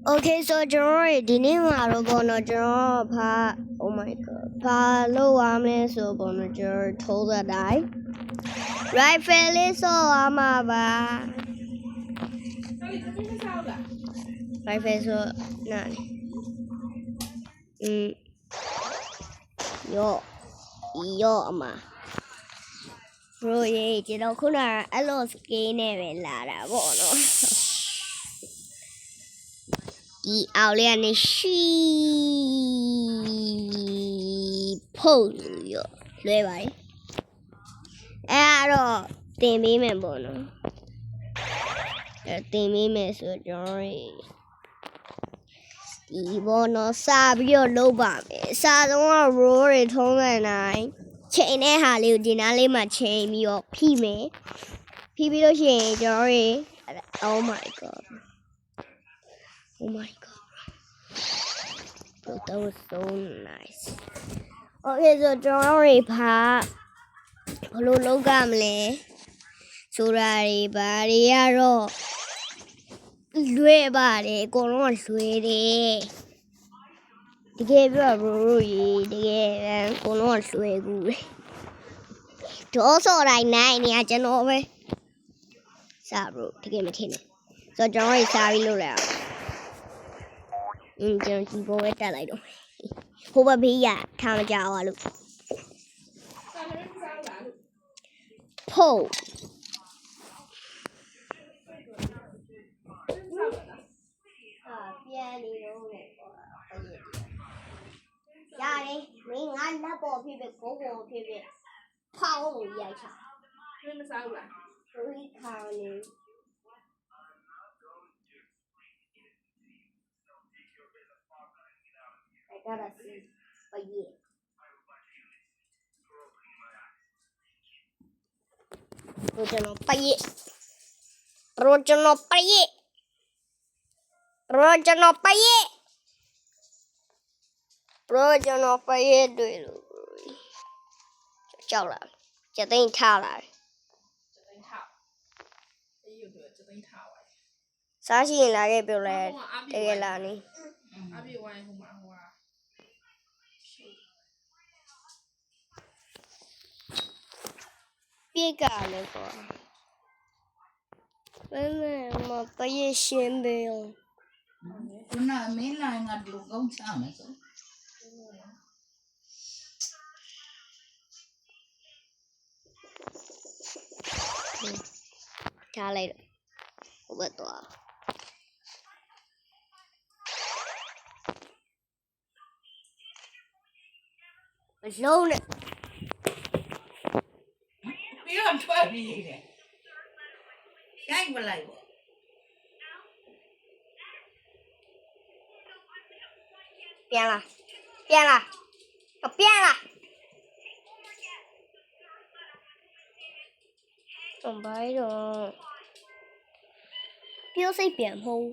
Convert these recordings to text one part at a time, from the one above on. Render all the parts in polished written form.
Okay, so ကျွန်တော်တို့ဒီနေ့မှာတော့ဘောနော်ကျွန်တော်ဘာ oh my god ဘာလို့ရမလဲဆိုဘောနော်ကျွန်တော်ထိုးတဲ့တိုင်း rifle လေးဆော့ရမှာပါ rifle ဆော့နားရောအမ bro ရေကျွန်တော်ခုနကအဲ့လို scale နဲ့ပဲလာတာပေါ့နော်ဒီအောက်လေးကနေရှိဖို့ရလွဲပါတယ်အဲ့တော့တင်ပေးမယ်ပေါ့နော်တင်ပေးမယ်ဆိုတော့ဒီဘောနော်စာပြီးတော့လုပ်ပါမယ်စာဆုံးက roll တွေထုံးတဲ့နိုင်ချိန်တဲ့ဟာလေးကိုဒီနားလေးမှာချိန်ပြီးတော့ဖိမယ်ဖိပြီးလို့ရှိရင်ကျွန်တော်တို့ oh my god oh my god bro, that was so nice okay so ကျွန်တော်တို့ဘာလို့လုပ်ကြမလဲဆိုတာတွေဘာတွေကတော့လွယ်ပါတယ်အကုန်လုံးလွယ်တယ်တကယ်ပြောလို့တကယ်အကုန်လုံးလွယ်ကူတယ်ဒေါ်စော်တိုင်းနိုင်နေကျွန်တော်ပဲစာဘလို့တကယ်မထင်နဲ့ဆိုတော့ကျွန်တော်စာပြီးလုပ်လိုက်အောင်ကျွန်တော်ဒီဘောပဲတက်လိုက်တော့ဟိုဘက်ဘေးရထားမကြအောင်လို့ဖို့ပြန်နေတော့လေရတယ်မင်းငါလက်ပေါ်ဖြစ်ဖြစ်ကိုယ်ပေါ်ဖြစ်ဖြစ်ဖောင်းလို့ရိုက်ချမင်းမစားဘူးလားဝီခေါင်းနေI gotta see a year. Rojono paye. Rojono paye. Rojono paye. Rojono paye တွေ့လို့ကြောက်လာကျသိန်းထားလာကျသိန်းထားအေးရကျသိန်းထားပါစားရှိရင်လာခဲ့ပြောလဲတကယ်လာနေအပြေဝိုင်းဟိုမှာပြေကလည်းကွာဘယ်နဲ့မပည့်ရှင်းပဲခုနမင်းလာငါတို့ကောင်းချမယ်ဆိုထားလိုက်ဟိုဘက်တော့အလုံးနဲ့ပြီးတော့ထွက်ပြီးတယ်ရိုက်မလိုက်ဘူးပြန်လာဘာလို့ပြောစိတ်ပြန်မဟုတ်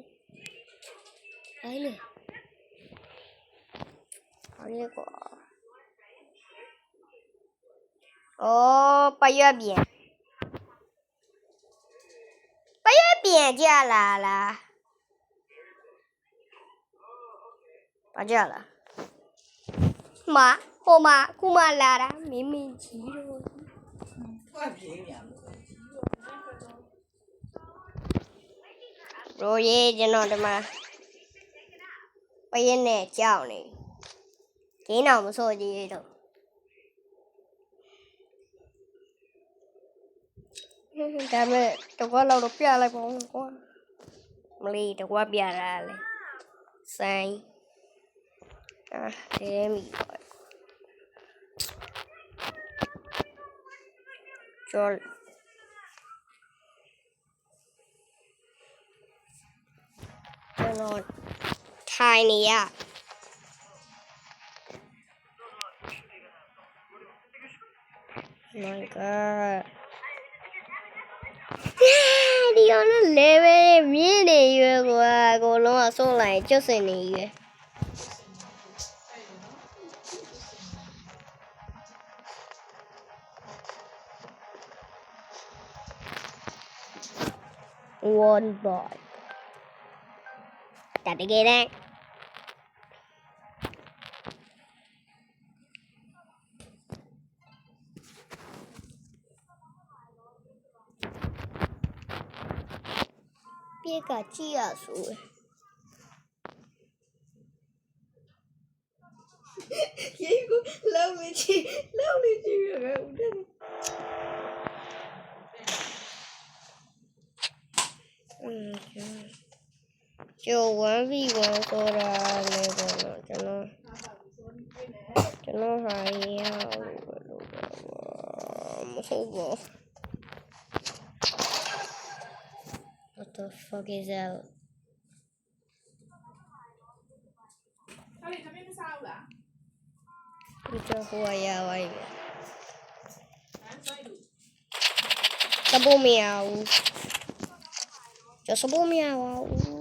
ဘာလဲကွာပရွက်ပြန်ကြလာလားဘာကြလာဟိုမှာခုမှလာတာမင်းကြီးတော့ထွက်ပြေးပြန်ရိုးရေးကျွန်တော်ဒီမှာပရင်နဲ့ကြောက်နေခင်းအောင်မစော့ကြည့်တော့ဒါမဲ့တော့လောက်ပြလိုက်ပါဦးကွာမလီတော့ပြရလေဆိုင်တဲမီကျော်ကျွန်တော်ထိုင်နေရmy god ဒီကောင်လည်း level မြင့်နေရွယ်ကွာအကုန်လုံးကဆုံးလိုက်ကျွတ်စင်နေရွယ်one boy ဒါတကယ်တမ်းပြေကကြည့်ရဆိုရေကိုလောက်နေချီရပဲဦးတယ်ကျော် 1v1 ဆိုတာလည်းပေါ့နော်ကျွန်တော်ဟာရလို့မဟုတ်ဘူး What the fuck is that ဟာလေသမီးမစားဘူးလား ဒီတော့ဟိုရပါပြီ ဟမ်ဆိုင်လို့ စပိုးမရဘူးကျစပိုးမရပါဘူး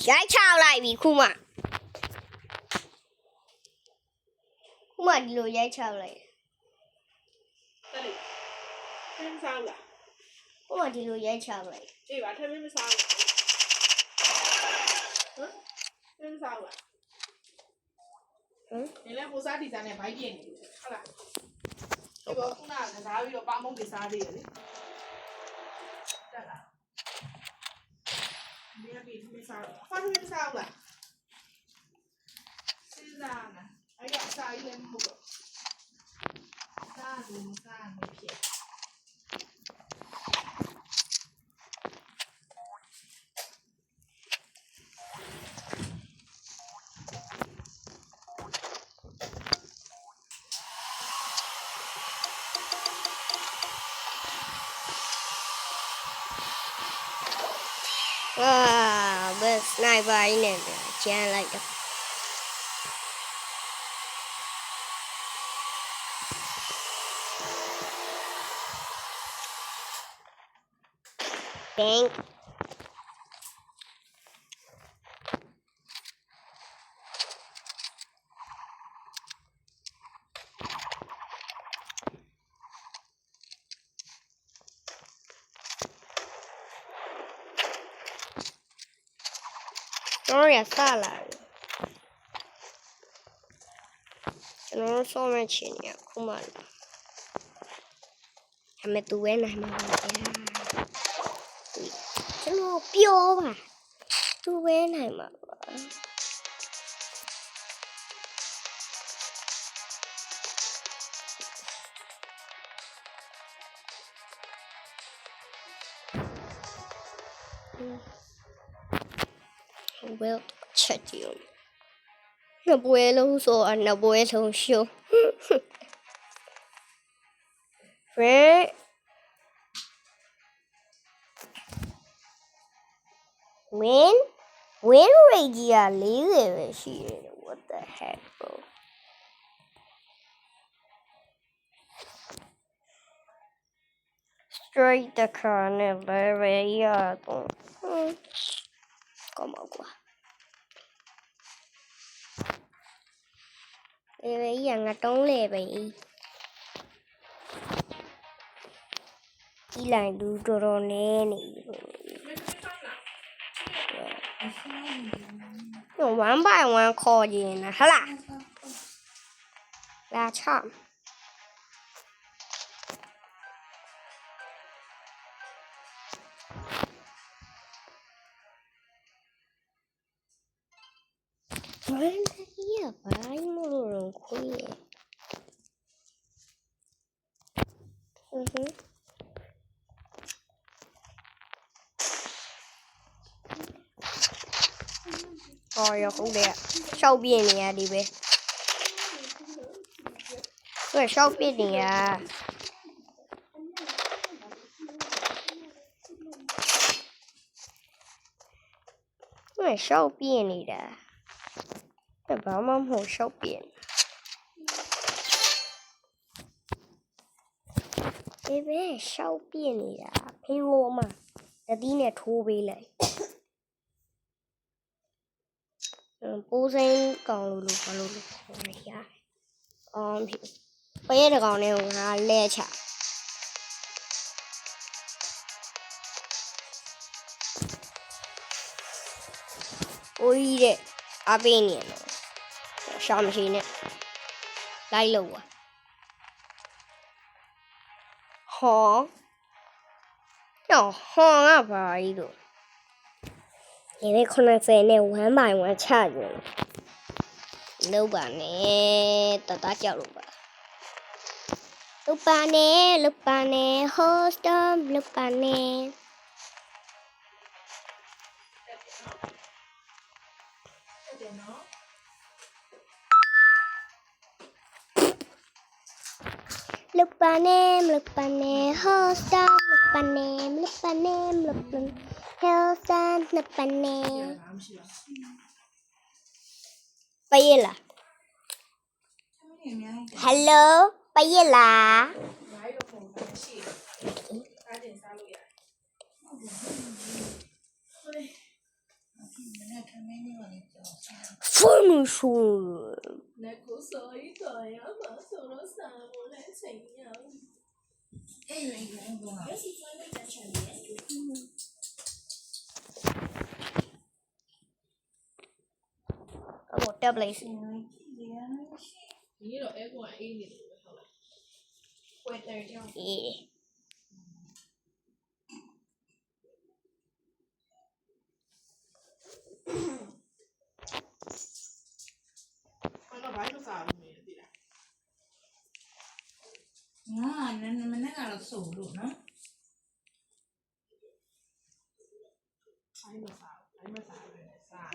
ရိုက်ချလိုက်ပြီခုမှဒီလိုရိုက်ချလိုက် တက်လေသမီးမစားဘူးလား ခုမှဒီလိုရိုက်ချလိုက် အေးပါသမီးမစားဘူးဟမ်သမီးမစားဘူးလားနေလဲပိုစားတီစားနဲ့ဘိုက်ပြင်းနေတယ်ဟုတ်လားဒီဘောခုနကစားပြီးတော့ပါမုံတွေစားသေးတယ်လေတက်လားမင်းကဒီမစားဘူးဖာသမီးမစားဘူးလားစဉ်းစားမယ်အဲ့ဒါအစာကြီးလည်းမဟုတ်တော့စားလို့မစားမဖြစ် ဘယ်စနိုက်ပါကြီးနဲ့ကျန်လိုက်တော့ဘင်းကျွန်တော်ရစလာတယ်ကျွန်တော်ဆုံးမချင်ရခုမှအမေသူဝဲနိုင်မှာပါဗျာကျွန်တော်ပြောပါသူဝဲနိုင်မှာပါwell check you နှစ်ပွဲလုံးဆိုနှစ်ပွဲလုံးရှုံး friend win rate ကြီးက40ပဲရှိတယ် what the heck bro straight တခါနဲ့ level ရတော့ကောင်းပါကွာlevel ရငါတုံးလေပဲဒီလိုင်းလူတော်တော်နဲနေone by one ခေါ်ခြင်းလားဟလားလာချဘယ်ရပါမလို့ခွေး哦，有红的，烧饼呢，里边，对，烧饼呢，对，烧饼里的，那爸妈好烧饼，这边烧饼里的，陪我嘛，这里呢土味嘞。ပိုးစိမ်းကောင်လို့ဘာလို့လဲရဘယ်ရတဲ့ကောင်နဲ့ငါလဲချ အိုးကြီးတဲ့အပေးနေတယ်ရှောင်းမရှိနဲ့လိုက်လို့ပါဟောတော့ဟောငါဘာကြီးလို့ဒီနေ့90နဲ့1 by 1ချကြတယ်လောက်ပါနဲ့တတကြောက်လို့ပါလောက်ပါနဲ့ host လောက်ပါနဲ့ ဟုတ်တယ်နော် Look panem, host look panem, look host look panem. ဘာမှမရှိပါဘူး Payela. သမီးတွေအများကြီး Hello, Payela. ဘာလို့ပုံစံရှိလဲအားတင်စားလို့ရတယ်ဟုတ်တယ်မနေ့ကမင်းနေပါလေကြောက် Finish. လက်ကိုစော်ရီတော်ရမှာဆိုတော့စားဖို့လည်းချိန်ရအောင်အေးအေးအေးဘာလဲ Oh, double AC. ဒီတော့အဲကွန်အေးနေတယ်ပဲဟုတ်လားဝက်တယ်ကြောင့် Yeah. ဘာလို့ဘာလို့စားလို့မရသေးလား မနေ့ကတော့စုံလို့နော် ဘာလို့စားဘာမှစားလို့စား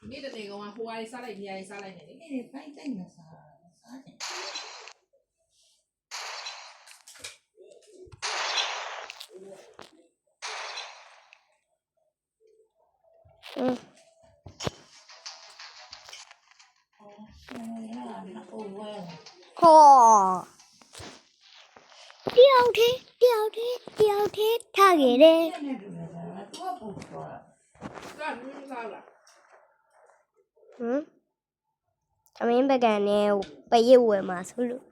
ဒီတနေ့ကဟိုအားစားလိုက်ဒီအားစားလိုက်နေလေ အေးပိုင်းတိုင်းမစားတယ် Oh. တယောက်ထဲထားခဲ့တယ် နဲ့တူတယ်တော့ပုံပေါ်တာ စားဘူးစားလား ဟမ်သမင်းပကံနဲ့ပရစ်ဝယ်မှာဆိုလို့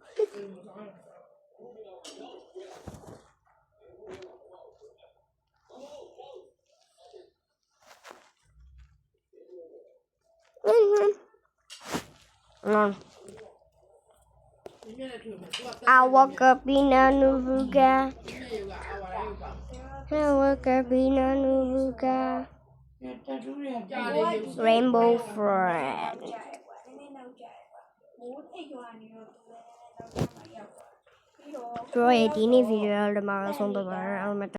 ဒီနေ့လည်းထွက်မယ်သူက Awaka pina nubuga ဒီနေ့ကအာဝါလေးပါ Awaka pina nubuga တတူးရ ကြားလေးရုပ် Rainbow friend တို့ရဲ့ဒီနေ့ဗီဒီယိုလေးမှာဆုံးတော့ပါအောင်